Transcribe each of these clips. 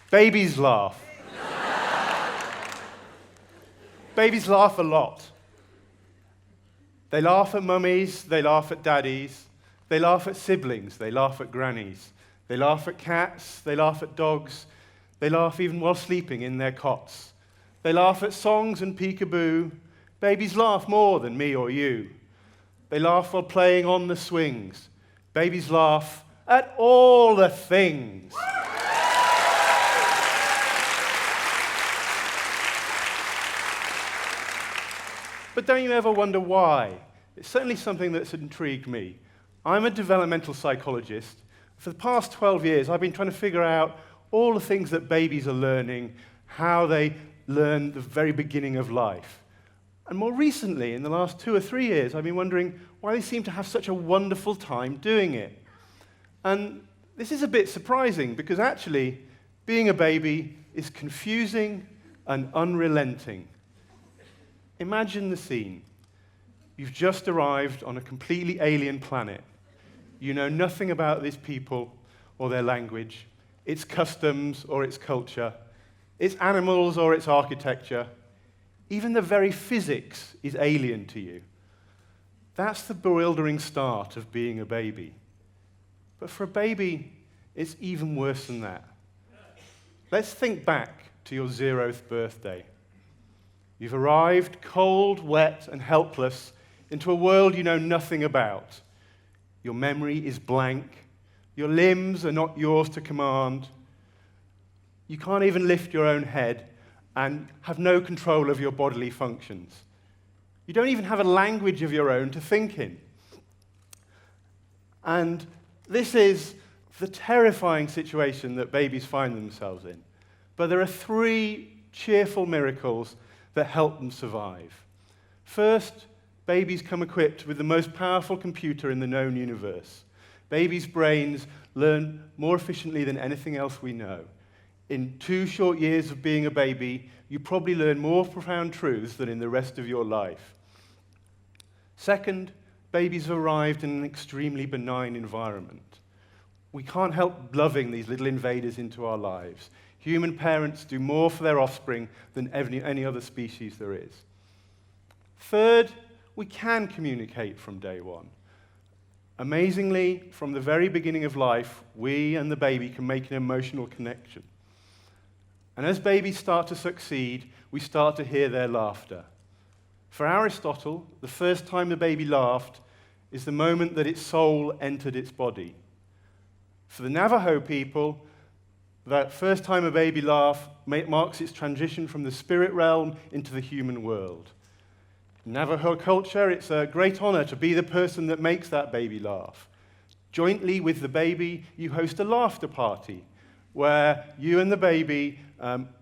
Babies laugh. Babies laugh a lot. They laugh at mummies, they laugh at daddies, they laugh at siblings, they laugh at grannies, they laugh at cats, they laugh at dogs, they laugh even while sleeping in their cots. They laugh at songs and peekaboo. Babies laugh more than me or you. They laugh while playing on the swings. Babies laugh at all the things. But don't you ever wonder why? It's certainly something that's intrigued me. I'm a developmental psychologist. For the past 12 years, I've been trying to figure out all the things that babies are learning, how they learn the very beginning of life. And more recently, in the last 2 or 3 years, I've been wondering why they seem to have such a wonderful time doing it. And this is a bit surprising, because actually, being a baby is confusing and unrelenting. Imagine the scene. You've just arrived on a completely alien planet. You know nothing about these people or their language, its customs or its culture, its animals or its architecture. Even the very physics is alien to you. That's the bewildering start of being a baby. But for a baby, it's even worse than that. Let's think back to your 0th birthday. You've arrived cold, wet, and helpless into a world you know nothing about. Your memory is blank. Your limbs are not yours to command. You can't even lift your own head and have no control of your bodily functions. You don't even have a language of your own to think in. And this is the terrifying situation that babies find themselves in. But there are 3 cheerful miracles that help them survive. First, babies come equipped with the most powerful computer in the known universe. Babies' brains learn more efficiently than anything else we know. In 2 short years of being a baby, you probably learn more profound truths than in the rest of your life. Second, babies have arrived in an extremely benign environment. We can't help loving these little invaders into our lives. Human parents do more for their offspring than any other species there is. Third, we can communicate from day one. Amazingly, from the very beginning of life, we and the baby can make an emotional connection. And as babies start to succeed, we start to hear their laughter. For Aristotle, the first time the baby laughed is the moment that its soul entered its body. For the Navajo people, that first time a baby laughs marks its transition from the spirit realm into the human world. In Navajo culture, it's a great honor to be the person that makes that baby laugh. Jointly with the baby, you host a laughter party where you and the baby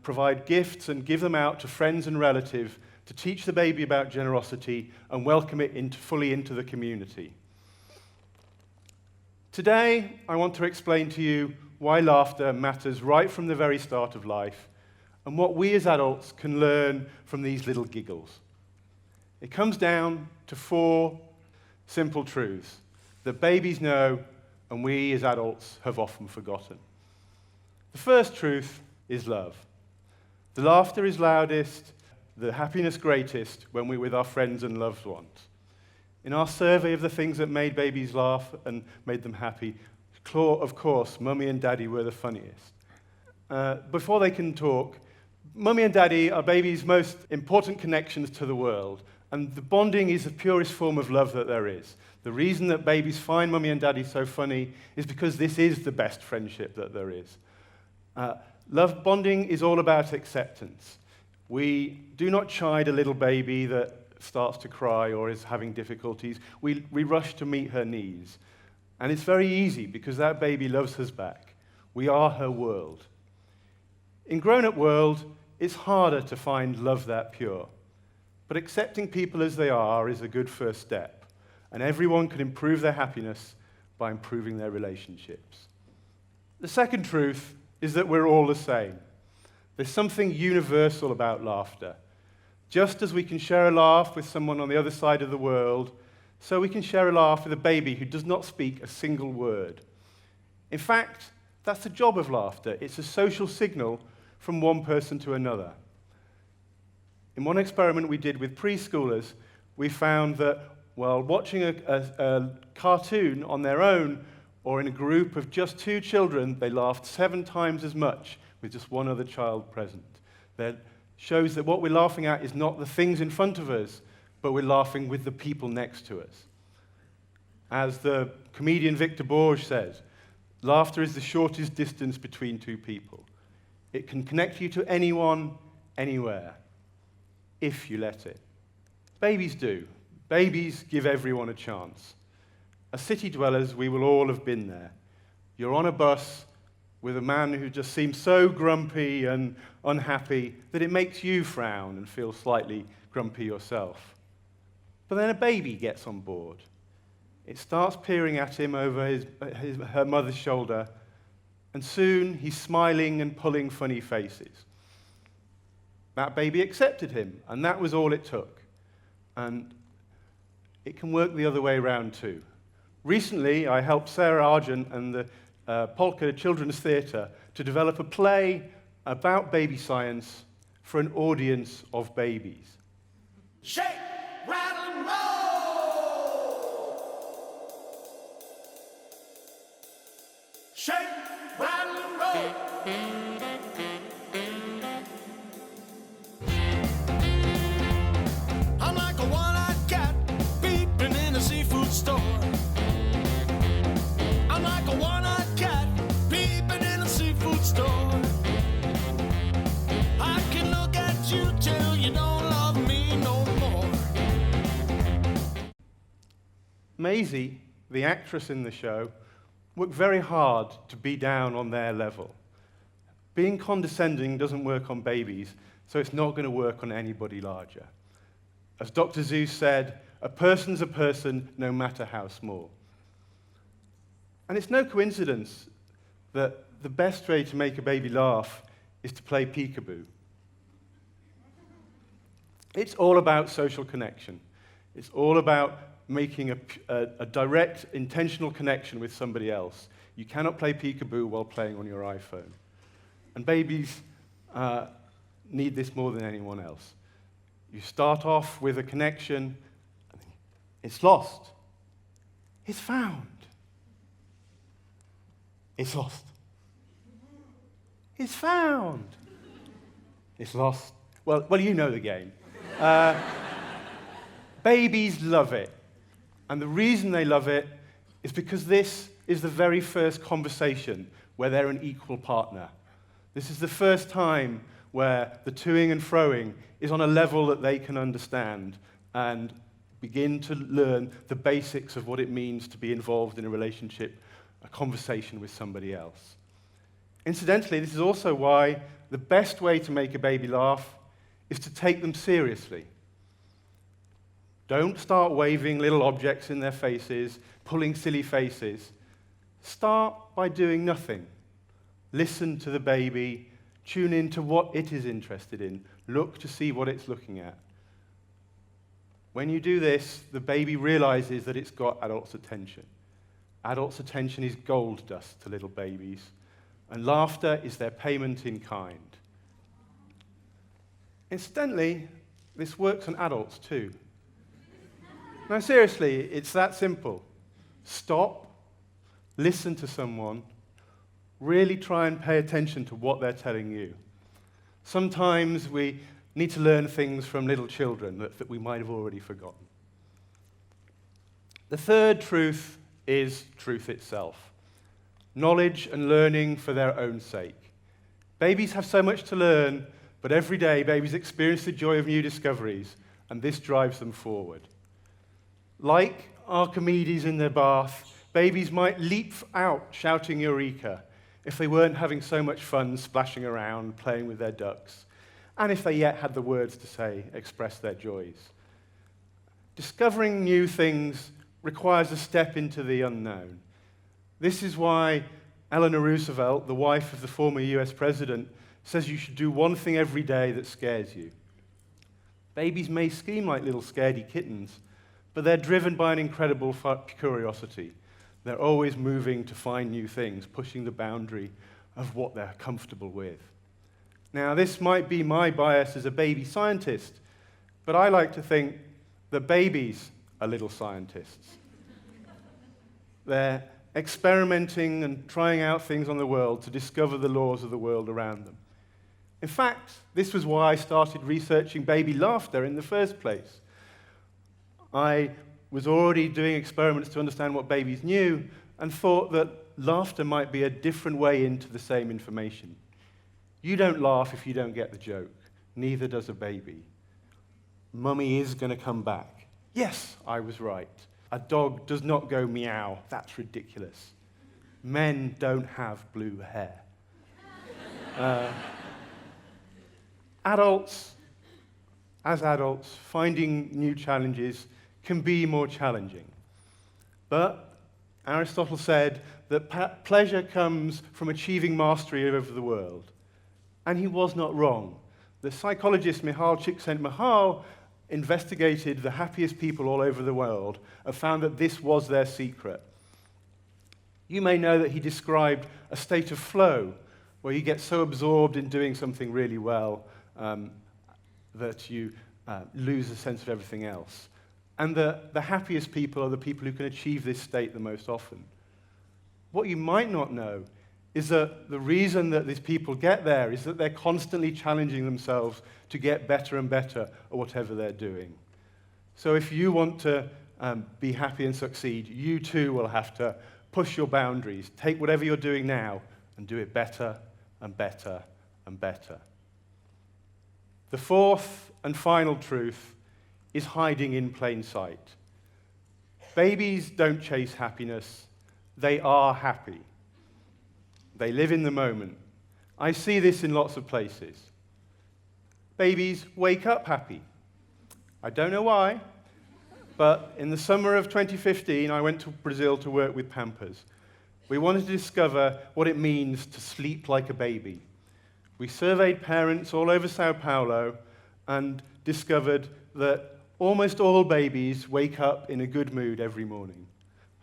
provide gifts and give them out to friends and relatives to teach the baby about generosity and welcome it fully into the community. Today, I want to explain to you why laughter matters right from the very start of life and what we as adults can learn from these little giggles. It comes down to 4 simple truths that babies know and we as adults have often forgotten. The first truth is love. The laughter is loudest, the happiness greatest when we're with our friends and loved ones. In our survey of the things that made babies laugh and made them happy, of course, Mummy and Daddy were the funniest. Before they can talk, Mummy and Daddy are babies' most important connections to the world, and the bonding is the purest form of love that there is. The reason that babies find Mummy and Daddy so funny is because this is the best friendship that there is. Love bonding is all about acceptance. We do not chide a little baby that starts to cry or is having difficulties. We rush to meet her needs. And it's very easy because that baby loves us back. We are her world. In grown-up world, it's harder to find love that pure. But accepting people as they are is a good first step. And everyone can improve their happiness by improving their relationships. The second truth is that we're all the same. There's something universal about laughter. Just as we can share a laugh with someone on the other side of the world, so we can share a laugh with a baby who does not speak a single word. In fact, That's the job of laughter. It's a social signal from one person to another. In one experiment we did with preschoolers, we found that while watching a cartoon on their own or in a group of just 2 children, they laughed 7 times as much with just one other child present. That shows that what we're laughing at is not the things in front of us, but we're laughing with the people next to us. As the comedian Victor Borge says, laughter is the shortest distance between 2 people. It can connect you to anyone, anywhere, if you let it. Babies do. Babies give everyone a chance. As city dwellers, we will all have been there. You're on a bus with a man who just seems so grumpy and unhappy that it makes you frown and feel slightly grumpy yourself. But then a baby gets on board. It starts peering at him over her mother's shoulder, and soon he's smiling and pulling funny faces. That baby accepted him, and that was all it took. And it can work the other way around too. Recently, I helped Sarah Argent and the Polka Children's Theatre to develop a play about baby science for an audience of babies. Shake, rattle, and roll! Shake, rattle, and roll! I'm like a one-eyed cat peeping in a seafood store. I'm like a one-eyed cat peeping in a seafood store. I can look at you till you don't love me no more. Maisie, the actress in the show, worked very hard to be down on their level. Being condescending doesn't work on babies, so it's not going to work on anybody larger. As Dr. Seuss said, a person's a person no matter how small. And it's no coincidence that the best way to make a baby laugh is to play peekaboo. It's all about social connection. It's all about making a direct, intentional connection with somebody else. You cannot play peekaboo while playing on your iPhone. And babies need this more than anyone else. You start off with a connection. It's lost. It's found. It's lost. It's found. It's lost. Well, you know the game. Babies love it. And the reason they love it is because this is the very first conversation where they're an equal partner. This is the first time where the toing and froing is on a level that they can understand and begin to learn the basics of what it means to be involved in a relationship, a conversation with somebody else. Incidentally, this is also why the best way to make a baby laugh is to take them seriously. Don't start waving little objects in their faces, pulling silly faces. Start by doing nothing. Listen to the baby, tune in to what it is interested in, look to see what it's looking at. When you do this, the baby realizes that it's got adults' attention. Adults' attention is gold dust to little babies, and laughter is their payment in kind. Incidentally, this works on adults too. Now, seriously, it's that simple. Stop, listen to someone, really try and pay attention to what they're telling you. Sometimes we need to learn things from little children that we might have already forgotten. The third truth is truth itself. Knowledge and learning for their own sake. Babies have so much to learn, but every day babies experience the joy of new discoveries, and this drives them forward. Like Archimedes in their bath, babies might leap out shouting Eureka if they weren't having so much fun splashing around, playing with their ducks, and if they yet had the words to say, express their joys. Discovering new things requires a step into the unknown. This is why Eleanor Roosevelt, the wife of the former US president, says you should do one thing every day that scares you. Babies may seem like little scaredy kittens, but they're driven by an incredible curiosity. They're always moving to find new things, pushing the boundary of what they're comfortable with. Now, this might be my bias as a baby scientist, but I like to think that babies are little scientists. They're experimenting and trying out things on the world to discover the laws of the world around them. In fact, this was why I started researching baby laughter in the first place. I was already doing experiments to understand what babies knew and thought that laughter might be a different way into the same information. You don't laugh if you don't get the joke. Neither does a baby. Mummy is going to come back. Yes, I was right. A dog does not go meow. That's ridiculous. Men don't have blue hair. Adults, finding new challenges can be more challenging. But Aristotle said that pleasure comes from achieving mastery over the world. And he was not wrong. The psychologist Mihaly Csikszentmihalyi investigated the happiest people all over the world and found that this was their secret. You may know that he described a state of flow where you get so absorbed in doing something really well that you lose a sense of everything else. And the happiest people are the people who can achieve this state the most often. What you might not know is that the reason that these people get there is that they're constantly challenging themselves to get better and better at whatever they're doing. So if you want to be happy and succeed, you too will have to push your boundaries, take whatever you're doing now and do it better and better and better. The fourth and final truth is hiding in plain sight. Babies don't chase happiness, they are happy. They live in the moment. I see this in lots of places. Babies wake up happy. I don't know why, but in the summer of 2015, I went to Brazil to work with Pampers. We wanted to discover what it means to sleep like a baby. We surveyed parents all over Sao Paulo and discovered that almost all babies wake up in a good mood every morning.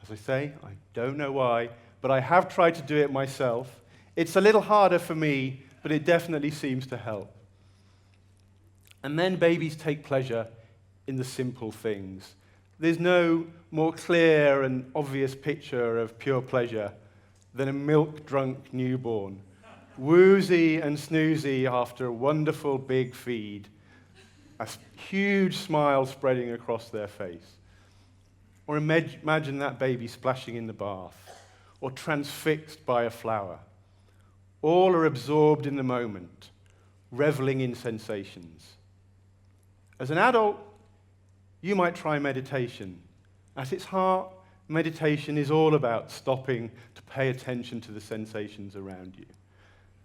As I say, I don't know why, but I have tried to do it myself. It's a little harder for me, but it definitely seems to help. And then babies take pleasure in the simple things. There's no more clear and obvious picture of pure pleasure than a milk-drunk newborn, woozy and snoozy after a wonderful big feed, a huge smile spreading across their face. Or imagine that baby splashing in the bath, or transfixed by a flower. All are absorbed in the moment, reveling in sensations. As an adult, you might try meditation. At its heart, meditation is all about stopping to pay attention to the sensations around you.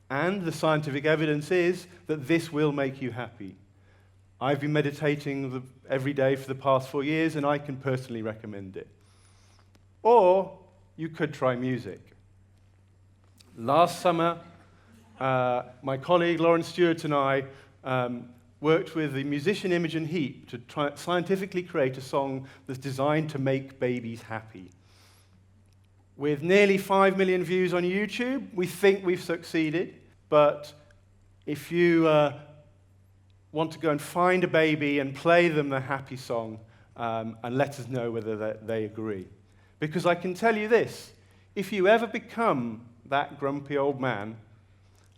And the scientific evidence is that this will make you happy. I've been meditating every day for the past 4 years, and I can personally recommend it. Or you could try music. Last summer, my colleague Lauren Stewart and I worked with the musician Imogen Heap to try scientifically create a song that's designed to make babies happy. With nearly 5 million views on YouTube, we think we've succeeded, but if you want to go and find a baby and play them the happy song and let us know whether they agree. Because I can tell you this, if you ever become that grumpy old man,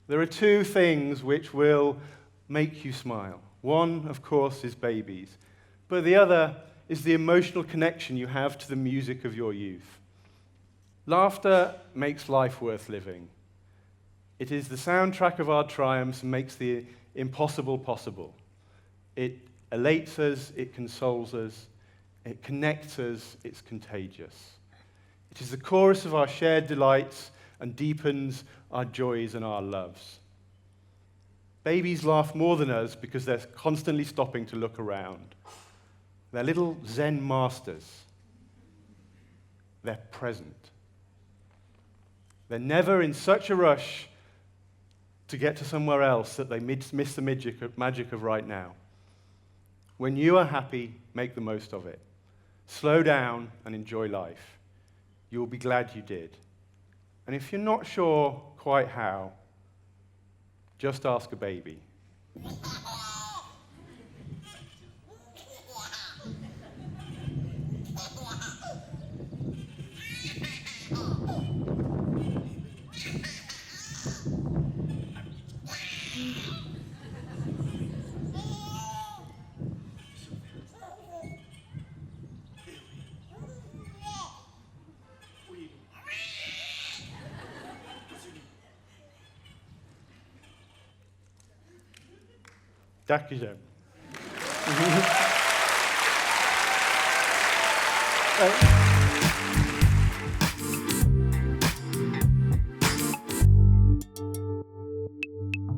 there are two things which will make you smile. One, of course, is babies, but the other is the emotional connection you have to the music of your youth. Laughter makes life worth living. It is the soundtrack of our triumphs and makes the impossible possible. It elates us, it consoles us, it connects us, it's contagious. It is the chorus of our shared delights and deepens our joys and our loves. Babies laugh more than us because they're constantly stopping to look around. They're little Zen masters. They're present. They're never in such a rush to get to somewhere else that they miss the magic of right now. When you are happy, make the most of it. Slow down and enjoy life. you will be glad you did. And if you're not sure quite how, just ask a baby. Dankeschön.